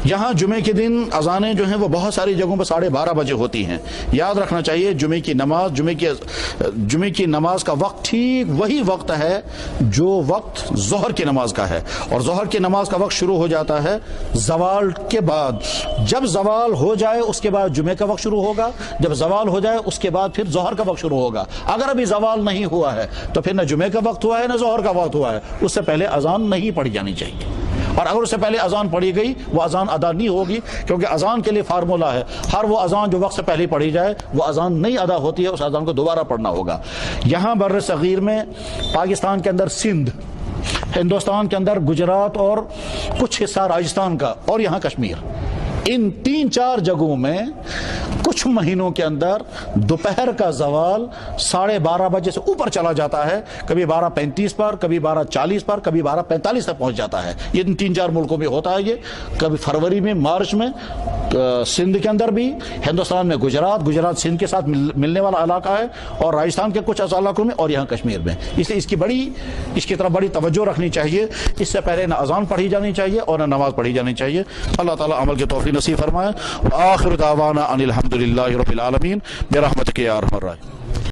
یہاں جمعے کے دن اذانیں جو ہیں وہ بہت ساری جگہوں پر 12:30 بجے ہوتی ہیں. یاد رکھنا چاہیے جمعے کی نماز کا وقت ٹھیک وہی وقت ہے جو وقت ظہر کی نماز کا ہے، اور ظہر کی نماز کا وقت شروع ہو جاتا ہے زوال کے بعد. جب زوال ہو جائے اس کے بعد جمعے کا وقت شروع ہوگا، جب زوال ہو جائے اس کے بعد پھر ظہر کا وقت شروع ہوگا. اگر ابھی زوال نہیں ہوا ہے تو پھر نہ جمعے کا وقت ہوا ہے نہ ظہر کا وقت ہوا ہے. اس سے پہلے اذان نہیں پڑھی جانی چاہیے، اور اگر اس سے پہلے اذان پڑھی گئی وہ اذان ادا نہیں ہوگی، کیونکہ اذان کے لیے فارمولہ ہے ہر وہ اذان جو وقت سے پہلے پڑھی جائے وہ اذان نہیں ادا ہوتی ہے، اس اذان کو دوبارہ پڑھنا ہوگا. یہاں بر صغیر میں پاکستان کے اندر سندھ، ہندوستان کے اندر گجرات اور کچھ حصہ راجستھان کا، اور یہاں کشمیر، ان 3-4 جگہوں میں کچھ مہینوں کے اندر دوپہر کا زوال 12:30 بجے سے اوپر چلا جاتا ہے. کبھی 12:35 پر، کبھی 12:40 پر، کبھی 12:45 تک پہنچ جاتا ہے. یہ ان 3-4 ملکوں میں ہوتا ہے. یہ کبھی فروری میں، مارچ میں سندھ کے اندر بھی، ہندوستان میں گجرات سندھ کے ساتھ ملنے والا علاقہ ہے، اور راجستھان کے کچھ علاقوں میں، اور یہاں کشمیر میں. اس لیے اس کی طرف بڑی توجہ رکھنی چاہیے. اس سے پہلے نہ اذان پڑھی جانی چاہیے اور نہ نماز پڑھی جانی چاہیے. اللہ تعالیٰ عمل کی توفیق نصیب فرمائے. آخر دعوانا ان الحمد للہ رب العالمین برحمتک یا ارحم الراحمین.